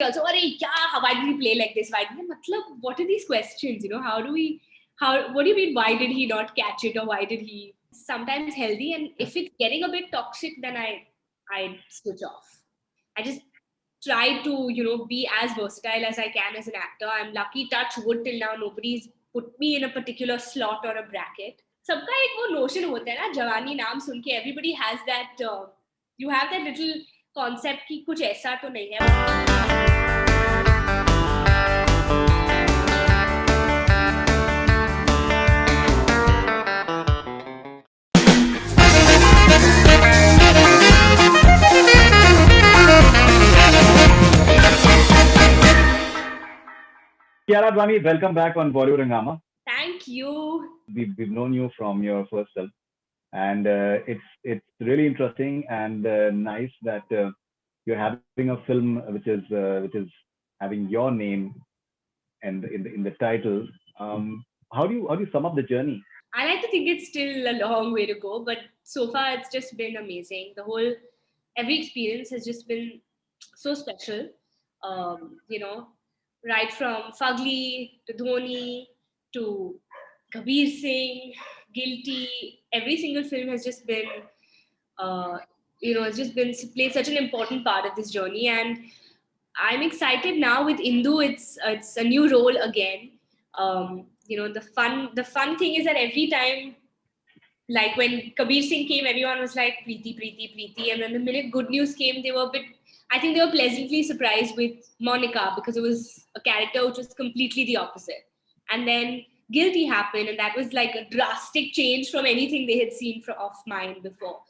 also, why did he play like this? What are these questions? What do you mean, why did he not catch it, or why did he? Sometimes healthy, and if it's getting a bit toxic, then I switch off. I just try to, be as versatile as I can as an actor. I'm lucky, touch wood, till now nobody's put me in a particular slot or a bracket. सबका एक वो notion होता है ना, जवानी नाम सुन के everybody has that, you have that little concept कि कुछ ऐसा तो नहीं है. Kiara Advani, welcome back on Bollywood Hungama. Thank you. We've known you from your first film, and it's really interesting and nice that you're having a film which is having your name and in the title. How do you sum up the journey? I like to think it's still a long way to go, but so far it's just been amazing. Every experience has just been so special. Right from Fugly to Dhoni to Kabir Singh, Guilty, every single film has just been, played such an important part of this journey. And I'm excited now with Indu. It's a new role again. The fun thing is that every time, like when Kabir Singh came, everyone was like Preeti, Preeti, Preeti, and then the minute Good News came, I think they were pleasantly surprised with Monica, because it was a character which was completely the opposite. And then Guilty happened, and that was like a drastic change from anything they had seen of mine before.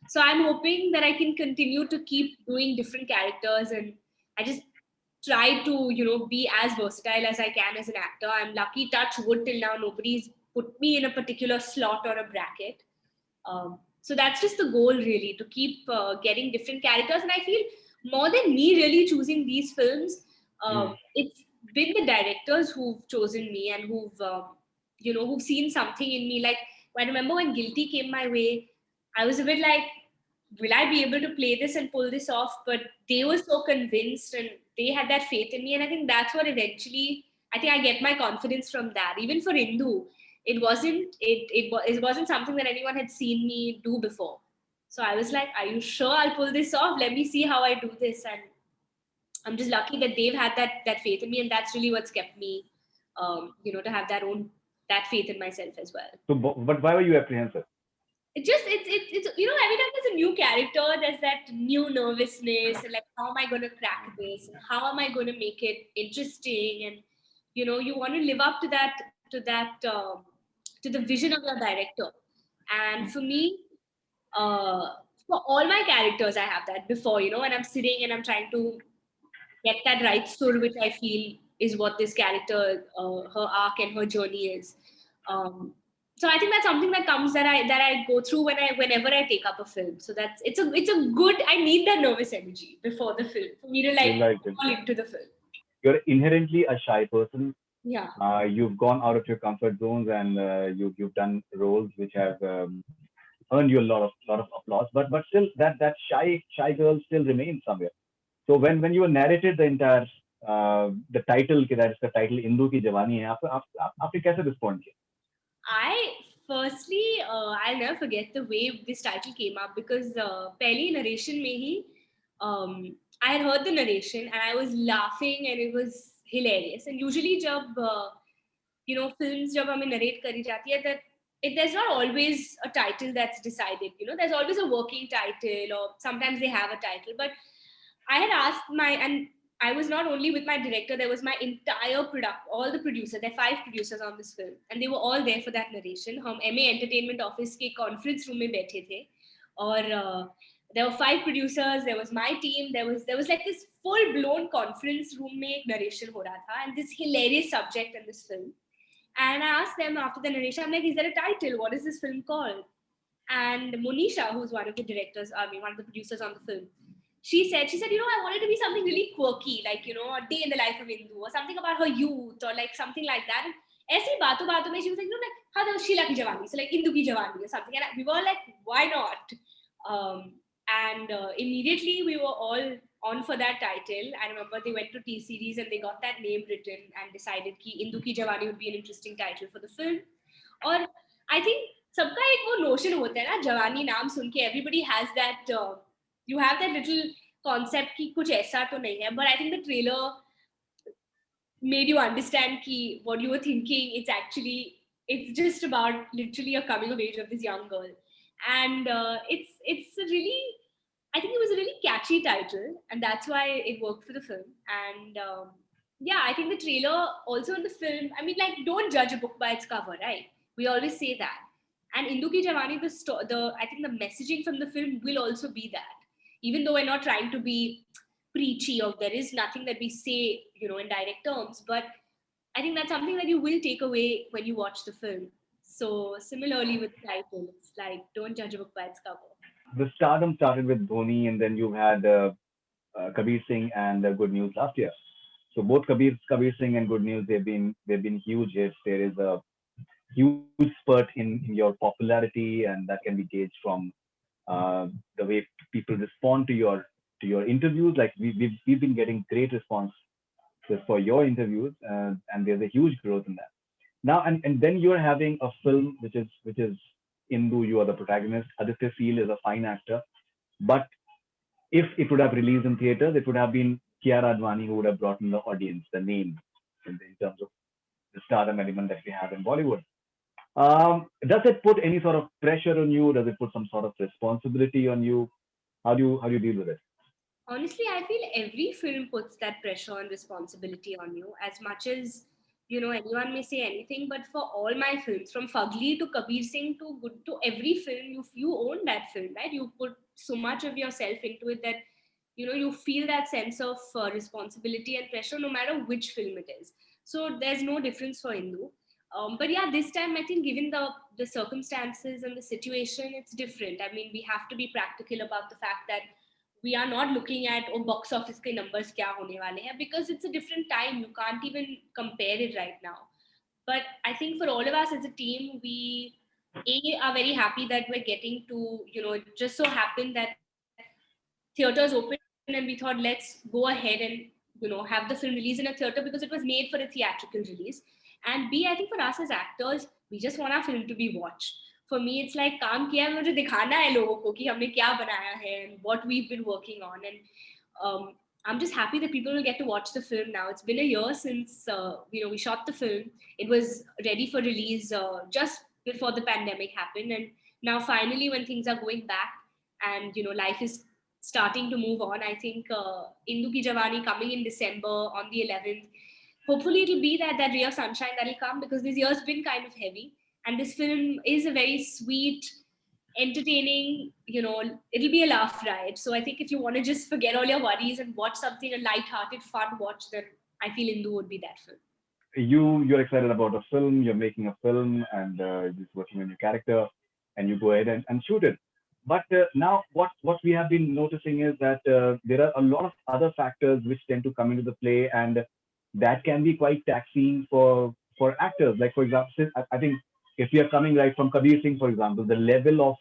So I'm hoping that I can continue to keep doing different characters, and I just try to, be as versatile as I can as an actor. I'm lucky, touch wood, till now nobody's put me in a particular slot or a bracket. So that's just the goal, really, to keep getting different characters. And I feel more than me really choosing these films, it's been the directors who've chosen me and who've seen something in me. Like, I remember when Guilty came my way, I was a bit like, will I be able to play this and pull this off? But they were so convinced and they had that faith in me. And I think that's what eventually, I think I get my confidence from that. Even for Indu, it wasn't something that anyone had seen me do before. So I was like, are you sure I'll pull this off? Let me see how I do this. And I'm just lucky that they've had that faith in me. And that's really what's kept me, to have that faith in myself as well. So, but why were you apprehensive? It's every time there's a new character, there's that new nervousness, and like, how am I going to crack this? And how am I going to make it interesting? And you want to live up to the vision of your director. And for me, for all my characters, I have that before, when I'm sitting and I'm trying to get that right story, which I feel is what this character, her arc and her journey is. So I think that's something that comes that I go through whenever I take up a film. So it's a good. I need that nervous energy before the film for me to fall into the film. You're inherently a shy person. Yeah. You've gone out of your comfort zones, and you've done roles which have earned you a lot of applause. But still, that shy girl still remains somewhere. So when you were narrated the entire the title, that is the title Indu Ki Jawani hai, आपने कैसे respond किया? I'll never forget the way this title came up, because पहली narration में ही I had heard the narration and I was laughing and it was hilarious. And usually जब films जब हमें narrate करी जाती है, that there's not always a title that's decided. There's always a working title, or sometimes they have a title. But I had asked and I was not only with my director, there was my entire all the producers. There are 5 producers on this film, and they were all there for that narration. हम MA Entertainment Office के conference room में बैठे थे, और there were 5 producers. There was my team. There was like this full blown conference room में एक narration हो रहा था, and this hilarious subject in this film. And I asked them after the narration, I'm like, is there a title? What is this film called? And Monisha, who's one of the producers on the film, she said, I wanted to be something really quirky, like, a day in the life of Indu, or something about her youth, or like something like that. And ऐसी बातों में she was like, how the Sheila ki Jawani, so like Indu ki Jawani or something. And we were like, why not? And immediately we were all on for that title. I remember they went to T-Series and they got that name written and decided कि इंदु की जवानी would be an interesting title for the film. और I think सबका एक वो notion होता है ना, जवानी नाम सुन के everybody has that, you have that little concept कि कुछ ऐसा तो नहीं है, but I think the trailer made you understand ki what you were thinking. It's just about literally a coming of age of this young girl, and it's a really, I think it was a really catchy title, and that's why it worked for the film. And yeah, I think the trailer also in the film, I mean, like, don't judge a book by its cover, right? We always say that. And Indu Ki Jawani, the I think the messaging from the film will also be that. Even though we're not trying to be preachy or there is nothing that we say, in direct terms, but I think that's something that you will take away when you watch the film. So similarly with the title, it's like, don't judge a book by its cover. The stardom started with Dhoni, and then you had Kabir Singh and Good News last year. So both Kabir Singh and Good News, they've been huge hits. There is a huge spurt in your popularity, and that can be gauged from the way people respond to your interviews. Like we've been getting great response for your interviews, and there's a huge growth in that. Now and then you're having a film which is Indu. You are the protagonist. Aditya Seal is a fine actor, but if it would have released in theaters, it would have been Kiara Advani who would have brought in the audience, the name, in terms of the stardom element that we have in Bollywood. Does it put any sort of pressure on you? Does it put some sort of responsibility on you? How do you deal with it? Honestly, I feel every film puts that pressure and responsibility on you. As much as anyone may say anything, but for all my films, from Fugly to Kabir Singh to Good to every film, you own that film, right? You put so much of yourself into it that you feel that sense of responsibility and pressure, no matter which film it is. So there's no difference for Indu. But yeah, this time I think, given the circumstances and the situation, it's different. I mean, we have to be practical about the fact that we are not looking at box office ke numbers kya hone wale hain, because it's a different time. You can't even compare it right now. But I think for all of us as a team, we are very happy that we're getting to, it just so happened that theaters open and we thought, let's go ahead and have the film release in a theater because it was made for a theatrical release. And B, I think for us as actors, we just want our film to be watched. For me, it's like, काम किया है, मुझे दिखाना है लोगों को कि हमने क्या बनाया है and what we've been working on. And I'm just happy that people will get to watch the film now. It's been a year since we shot the film. It was ready for release just before the pandemic happened, and now finally, when things are going back and life is starting to move on, I think Indu Ki Jawani coming in December on the 11th. Hopefully, it'll be that ray of sunshine that'll come, because this year's been kind of heavy, and this film is a very sweet, entertaining, it'll be a laugh ride. So I think if you want to just forget all your worries and watch something, a light-hearted, fun watch, then I feel Indu would be that film. You're excited about a film. You're making a film, and just working on your character, and you go ahead and shoot it. But now, what we have been noticing is that there are a lot of other factors which tend to come into the play, and that can be quite taxing for actors. Like, for example, I think if we are coming right from Kabir Singh, for example, the level of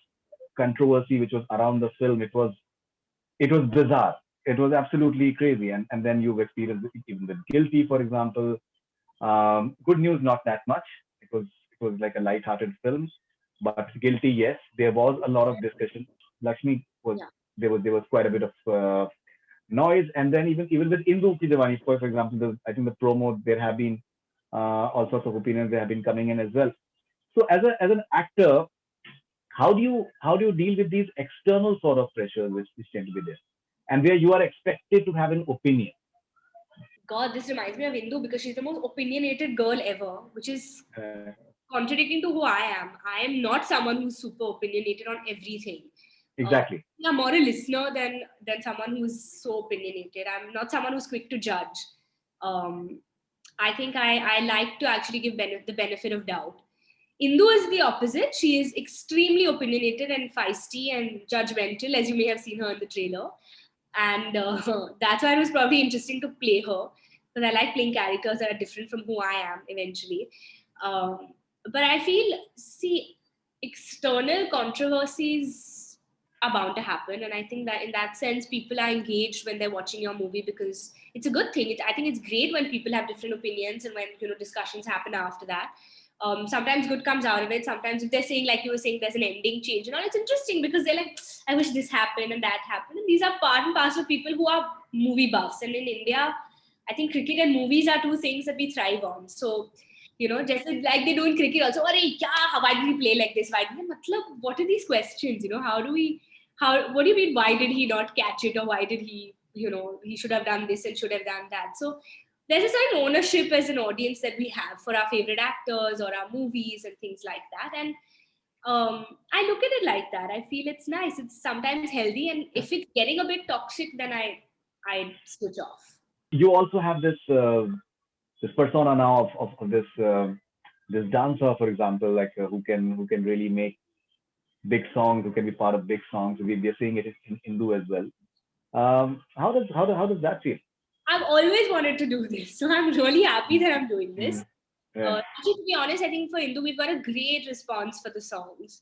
controversy which was around the film, it was bizarre. It was absolutely crazy. And then you've experienced it even with Guilty, for example. Good News, not that much. It was like a light-hearted film, but Guilty, yes, there was a lot of discussion. Lakshmi was Yeah. there was quite a bit of noise, and then even with Indu Ki Jawani, for example, I think the promo, there have been all sorts of opinions that have been coming in as well. So as an actor, how do you deal with these external sort of pressures which tend to be there, and where you are expected to have an opinion? God, this reminds me of Indu because she's the most opinionated girl ever, which is Uh, contradicting to who I am. I am not someone who's super opinionated on everything. exactly. I'm more a listener than someone who's so opinionated. I'm not someone who's quick to judge. Um, I think I like to actually give the benefit of doubt. Indu is the opposite. She is extremely opinionated and feisty and judgmental, as you may have seen her in the trailer. And that's why it was probably interesting to play her, because I like playing characters that are different from who I am eventually. But I feel, see, external controversies are bound to happen. And I think that in that sense, people are engaged when they're watching your movie because it's a good thing. I think it's great when people have different opinions and when discussions happen after that. Sometimes good comes out of it. Sometimes if they're saying, like you were saying, there's an ending change and all, it's interesting because they're like, I wish this happened and that happened. And these are part and parcel of people who are movie buffs. And in India, I think cricket and movies are two things that we thrive on. So, just like they do in cricket also, why did he play like this? Why did he, what are these questions? What do you mean, why did he not catch it? Or why did he, he should have done this and should have done that? So there's a certain ownership as an audience that we have for our favorite actors or our movies and things like that. And I look at it like that. I feel it's nice. It's sometimes healthy. And if it's getting a bit toxic, then I switch off. You also have this persona now of this dancer, for example, like who can really make big songs, who can be part of big songs. We're seeing it in Hindu as well. How does that feel? I've always wanted to do this. So I'm really happy that I'm doing this. Mm. Yeah. Actually, to be honest, I think for Hindu, we've got a great response for the songs.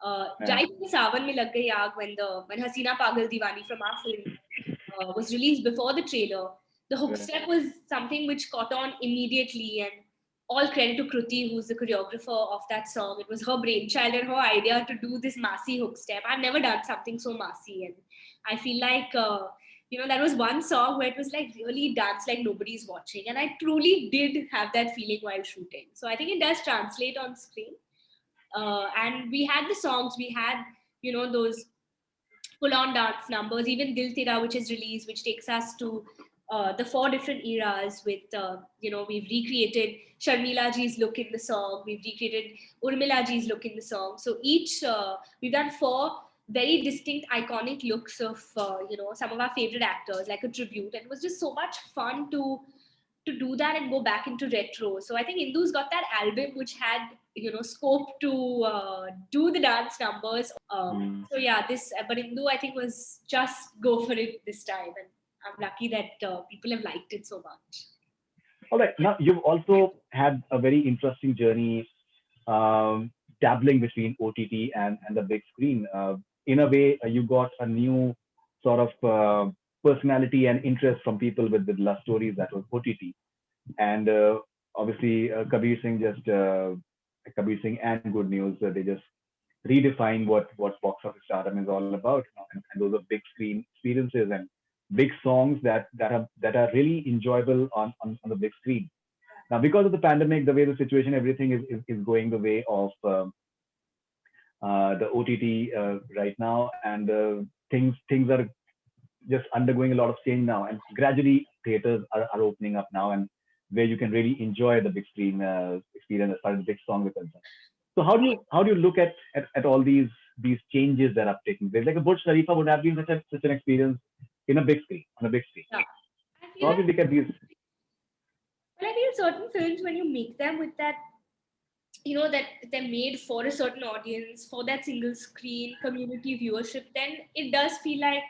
Yeah. Right in Sawan Mein Lag Gayi Aag, when Hasina Pagal Diwani from our film was released before the trailer, the hook Yeah. step was something which caught on immediately, and all credit to Kruti, who's the choreographer of that song. It was her brainchild and her idea to do this massy hook step. I've never done something so massy, and I feel like that was one song where it was like really dance like nobody's watching, and I truly did have that feeling while shooting. So I think it does translate on screen. And we had the songs, we had those full-on dance numbers, even Dil Tera, which is released, which takes us to the 4 different eras with, we've recreated Sharmila ji's look in the song, we've recreated Urmila ji's look in the song. So each, we've done 4 very distinct, iconic looks of, some of our favorite actors, like a tribute. And it was just so much fun to do that and go back into retro. So I think Indu's got that album which had scope to do the dance numbers. So yeah, but Indu I think was just go for it this time, and I'm lucky that people have liked it so much. All right. Now you've also had a very interesting journey, dabbling between OTT and the big screen. In a way, you got a new sort of personality and interest from people with love stories that was OTT. And obviously, Kabir Singh and Good News, they just redefine what box office stardom is all about. And those are big screen experiences and big songs that are really enjoyable on the big screen. Now, because of the pandemic, the way the situation, everything is going the way of the OTT right now, and things are just undergoing a lot of change now, and gradually theaters are opening up now, and where you can really enjoy the big screen experience as far as the big songs are concerned. So how do you look at all these changes that are taking place? Like a Burj Khalifa would have been such an experience in a big screen, on a big screen. Yeah. So how do you look at these? Well, I feel certain films, when you make them with that, that they're made for a certain audience, for that single screen community viewership, then it does feel like,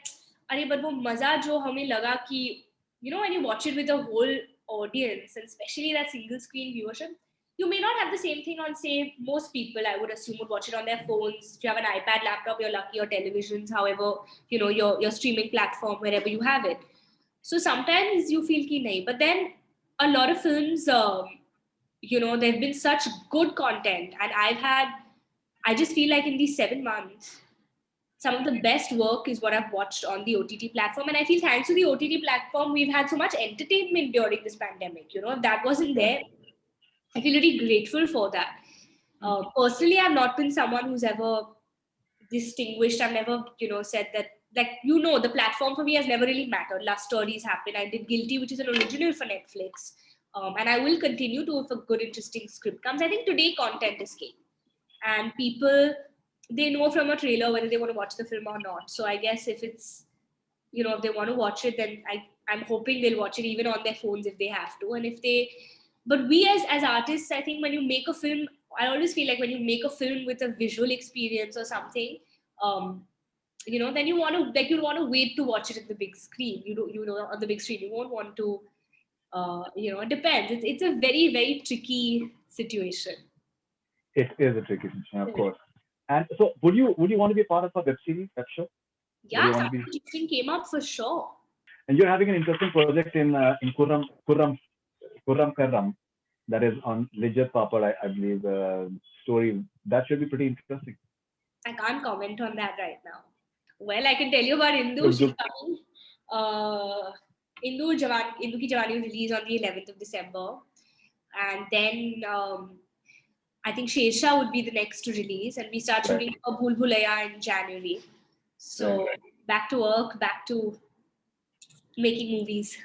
but wo maza jo hame laga ki, when you watch it with a whole audience, and especially that single screen viewership, you may not have the same thing on, say, most people, I would assume, would watch it on their phones. If you have an iPad, laptop, you're lucky, or televisions, however, your streaming platform, wherever you have it. So sometimes you feel ki nahi. But then a lot of films, there've been such good content, and I just feel like in these 7 months, some of the best work is what I've watched on the OTT platform. And I feel thanks to the OTT platform, we've had so much entertainment during this pandemic. If that wasn't there, I feel really grateful for that. Personally, I've not been someone who's ever distinguished. I've never, said that, the platform for me has never really mattered. Last Stories happened. I did Guilty, which is an original for Netflix. And I will continue to if a good, interesting script comes. I think today content is king. And people, they know from a trailer whether they want to watch the film or not. So I guess if it's, if they want to watch it, then I'm hoping they'll watch it even on their phones if they have to. And but we as artists, I think when you make a film, I always feel like when you make a film with a visual experience or something, then you want to wait to watch it at the big screen. On the big screen, you won't want to, it depends. It's a very, very tricky situation. It is a tricky situation, of course. And so, would you want to be a part of a web series, web show? Yeah, want to something interesting came up for sure. And you're having an interesting project in Kurram Karram, that is on Lijjat Papad, I believe, story. That should be pretty interesting. I can't comment on that right now. Well, I can tell you about Indu. She's coming. Indu Ki Jawani will release on the 11th of December. And then I think Shersha would be the next to release. And we start shooting for Bhool Bhulaiya in January. So back to work, back to making movies.